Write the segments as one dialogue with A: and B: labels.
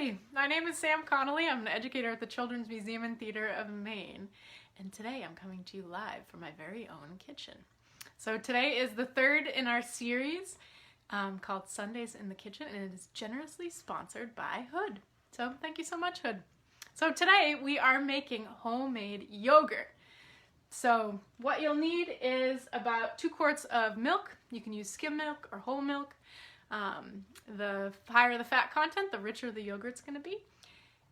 A: everybody! My name is Sam Connolly. I'm an educator at the Children's Museum and Theater of Maine. And today I'm coming to you live from my very own kitchen. So today is the third in our series called Sundays in the Kitchen, and it is generously sponsored by Hood. So thank you so much, Hood. So today we are making homemade yogurt. So what you'll need is about 2 quarts of milk. You can use skim milk or whole milk. The higher the fat content, the richer the yogurt's going to be.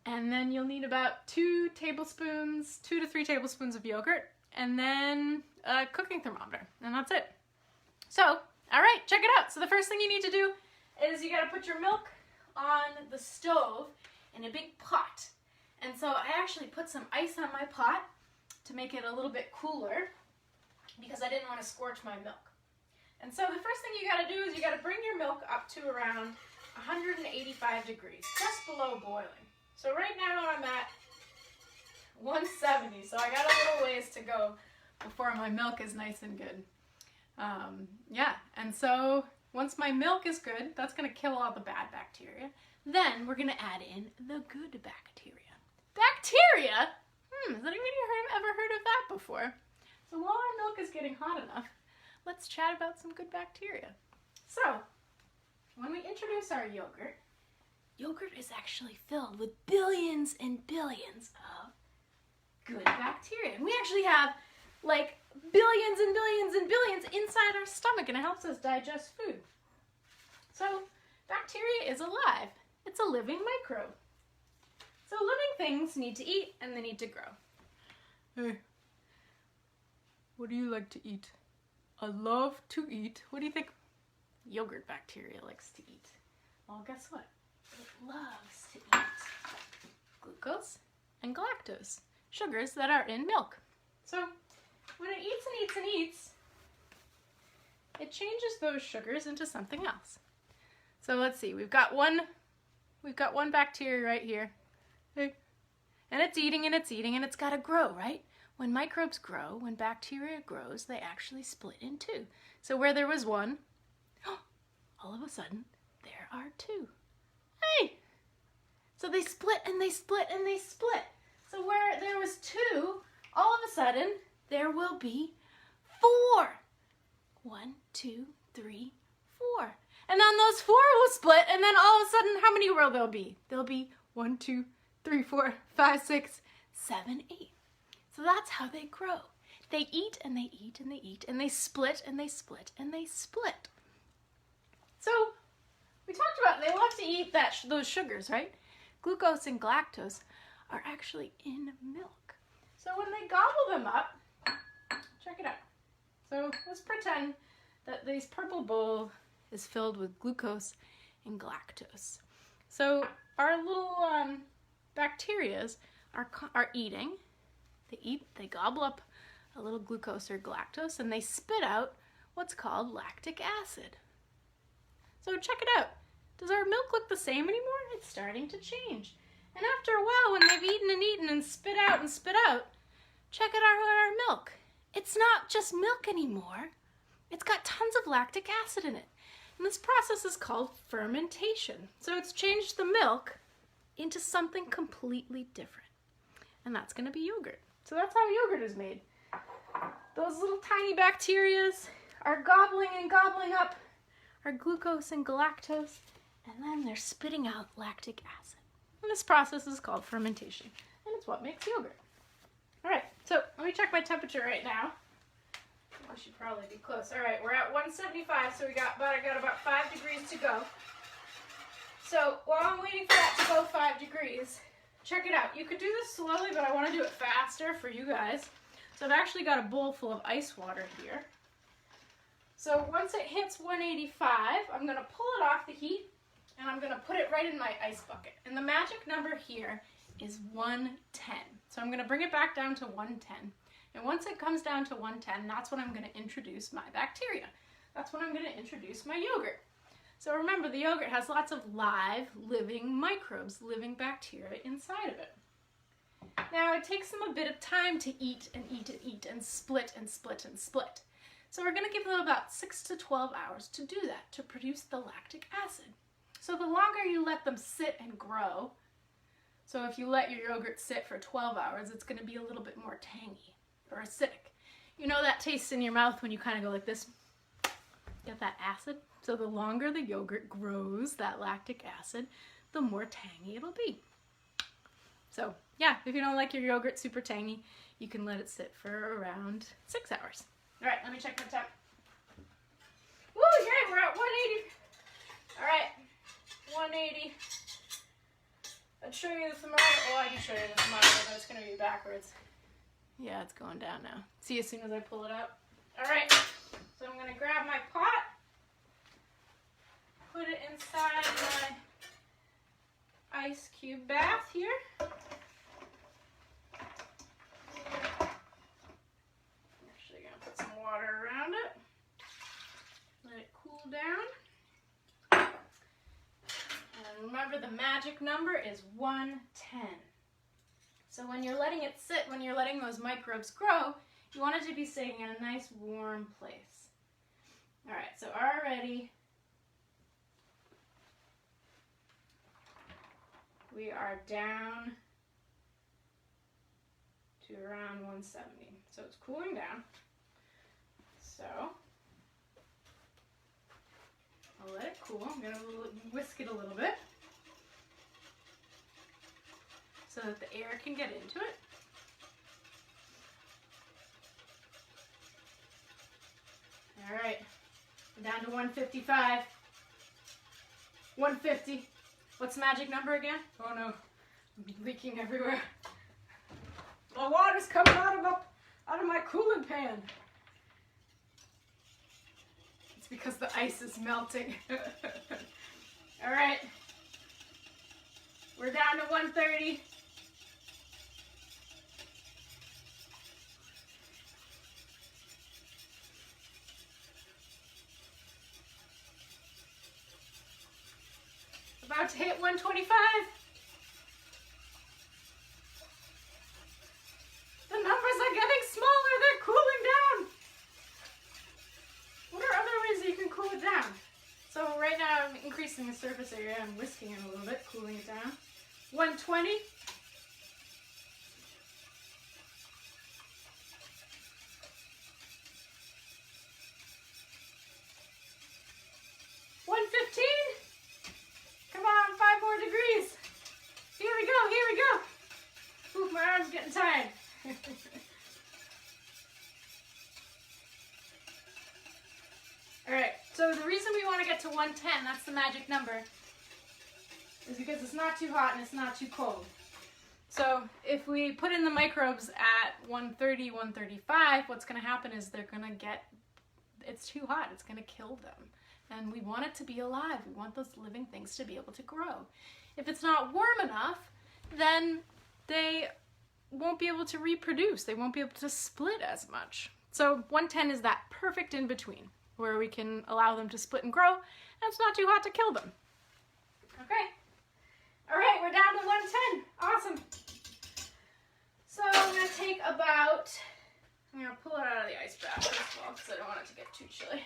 A: And then you'll need about 2 to 3 tablespoons of yogurt, and then a cooking thermometer, and that's it. So, all right, check it out. So the first thing you need to do is you got to put your milk on the stove in a big pot. And so I actually put some ice on my pot to make it a little bit cooler because I didn't want to scorch my milk. And so the first thing you got to do is you got to bring your milk up to around 185 degrees, just below boiling. So right now I'm at 170, so I got a little ways to go before my milk is nice and good. Yeah, and so once my milk is good, that's going to kill all the bad bacteria. Then we're going to add in the good bacteria. Bacteria? Has anybody ever heard of that before? So while our milk is getting hot enough, let's chat about some good bacteria. So, when we introduce our yogurt, yogurt is actually filled with billions and billions of good bacteria. And we actually have like billions and billions and billions inside our stomach, and it helps us digest food. So, bacteria is alive. It's a living microbe. So living things need to eat and they need to grow. Hey, what do you like to eat? I love to eat. What do you think yogurt bacteria likes to eat? Well, guess what? It loves to eat glucose and galactose, sugars that are in milk. So when it eats and eats and eats, it changes those sugars into something else. So let's see. We've got one bacteria right here. Hey. And it's eating and it's eating and it's got to grow, right? When microbes grow, when bacteria grows, they actually split in 2. So where there was 1, all of a sudden, there are 2. Hey! So they split and they split and they split. So where there was 2, all of a sudden, there will be 4. 1, 2, 3, 4. And then those 4 will split, and then all of a sudden, how many will there be? There'll be 1, 2, 3, 4, 5, 6, 7, 8. So that's how they grow. They eat and they eat and they eat and they split and they split and they split. So we talked about they love to eat those sugars, right? Glucose and galactose are actually in milk. So when they gobble them up, check it out. So let's pretend that this purple bowl is filled with glucose and galactose. So our little bacterias are eating. They eat, they gobble up a little glucose or galactose, and they spit out what's called lactic acid. So check it out. Does our milk look the same anymore? It's starting to change. And after a while, when they've eaten and eaten and spit out, check out our milk. It's not just milk anymore. It's got tons of lactic acid in it. And this process is called fermentation. So it's changed the milk into something completely different. And that's going to be yogurt. So that's how yogurt is made. Those little tiny bacterias are gobbling and gobbling up our glucose and galactose, and then they're spitting out lactic acid. And this process is called fermentation, and it's what makes yogurt. All right, so let me check my temperature right now. I should probably be close. All right, we're at 175, so I got about 5 degrees to go. So while I'm waiting for that to go 5 degrees, check it out. You could do this slowly, but I want to do it faster for you guys. So I've actually got a bowl full of ice water here. So once it hits 185, I'm going to pull it off the heat, and I'm going to put it right in my ice bucket. And the magic number here is 110. So I'm going to bring it back down to 110. And once it comes down to 110, that's when I'm going to introduce my bacteria. That's when I'm going to introduce my yogurt. So remember, the yogurt has lots of live, living microbes, living bacteria inside of it. Now, it takes them a bit of time to eat and eat and eat and split and split and split. So we're going to give them about 6 to 12 hours to do that, to produce the lactic acid. So the longer you let them sit and grow, so if you let your yogurt sit for 12 hours, it's going to be a little bit more tangy or acidic. You know that taste in your mouth when you kind of go like this? Get that acid? So the longer the yogurt grows, that lactic acid, the more tangy it'll be. So yeah, if you don't like your yogurt super tangy, you can let it sit for around 6 hours. All right, let me check my temp. Woo, yay, we're at 180. All right, 180. I'd show you the thermometer. Oh, I can show you the thermometer, but it's going to be backwards. Yeah, it's going down now. See as soon as I pull it up. All right, so I'm going to grab my pot, put it inside my ice cube bath here. Actually, going to put some water around it. Let it cool down. And remember, the magic number is 110. So when you're letting it sit, when you're letting those microbes grow, you want it to be sitting in a nice warm place. All right, so already we are down to around 170. So it's cooling down. So I'll let it cool. I'm going to whisk it a little bit so that the air can get into it. All right, we're down to 155, 150. What's the magic number again? Oh no, I'm leaking everywhere. The water's coming out of my cooling pan. It's because the ice is melting. All right, we're down to 130. About to hit 125. The numbers are getting smaller. They're cooling down. What are other ways that you can cool it down? So right now I'm increasing the surface area. I'm whisking it a little bit, cooling it down. 120. 115. Come on, 5 more degrees. Here we go, here we go. Ooh, my arm's getting tired. All right, so the reason we want to get to 110, that's the magic number, is because it's not too hot and it's not too cold. So if we put in the microbes at 130, 135, what's going to happen is they're going to get, it's too hot, it's going to kill them. And we want it to be alive. We want those living things to be able to grow. If it's not warm enough, then they won't be able to reproduce. They won't be able to split as much. So 110 is that perfect in between where we can allow them to split and grow, and it's not too hot to kill them. Okay. All right, we're down to 110. Awesome. So I'm going to take about, I'm going to pull it out of the ice bath first of all because I don't want it to get too chilly.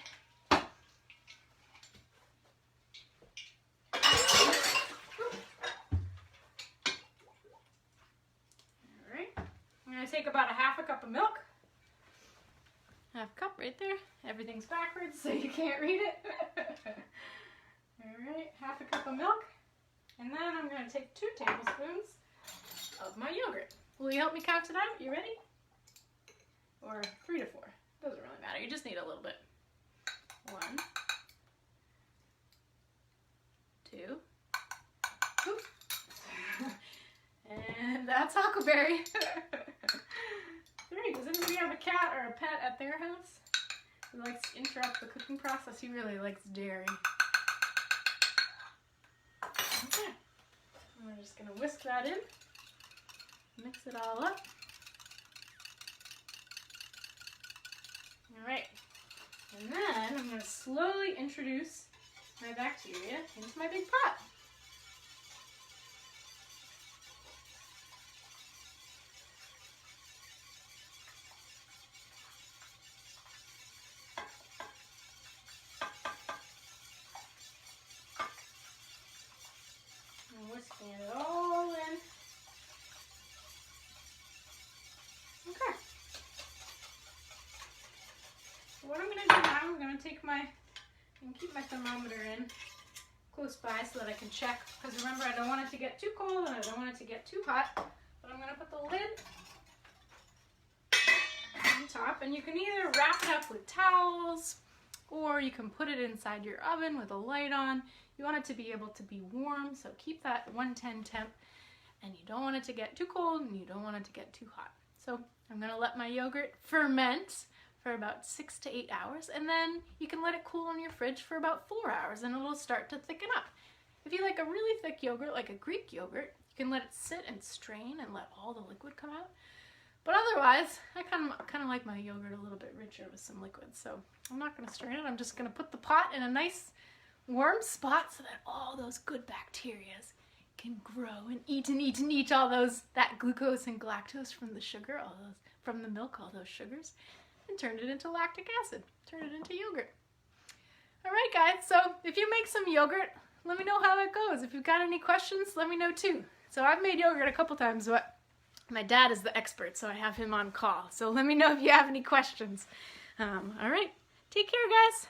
A: I'm going to take about a half a cup of milk. Half a cup right there. Everything's backwards so you can't read it. Alright, half a cup of milk. And then I'm going to take 2 tablespoons of my yogurt. Will you help me count it out? You ready? Or 3 to 4. Doesn't really matter. You just need a little bit. 1, 2. Oops. And that's Huckleberry. 3. Does anybody have a cat or a pet at their house who likes to interrupt the cooking process? He really likes dairy. Okay. And we're just going to whisk that in. Mix it all up. Alright. And then I'm going to slowly introduce my bacteria into my big pot. Whisking it all in. Okay. So what I'm going to do now, I'm going to take and keep my thermometer in close by so that I can check. Because remember, I don't want it to get too cold and I don't want it to get too hot. But I'm going to put the lid on top, and you can either wrap it up with towels or you can put it inside your oven with a light on. You want it to be able to be warm, so keep that 110 temp, and you don't want it to get too cold and you don't want it to get too hot. So I'm going to let my yogurt ferment for about 6 to 8 hours, and then you can let it cool in your fridge for about 4 hours and it'll start to thicken up. If you like a really thick yogurt, like a Greek yogurt, you can let it sit and strain and let all the liquid come out. But otherwise, I kind of like my yogurt a little bit richer with some liquid, so I'm not going to strain it. I'm just going to put the pot in a nice warm spot so that all those good bacteria can grow and eat all that glucose and galactose from the sugar, from the milk, all those sugars, and turn it into lactic acid, turn it into yogurt. All right, guys, so if you make some yogurt, let me know how it goes. If you've got any questions, let me know too. So I've made yogurt a couple times, but my dad is the expert, so I have him on call. So let me know if you have any questions. All right, take care, guys.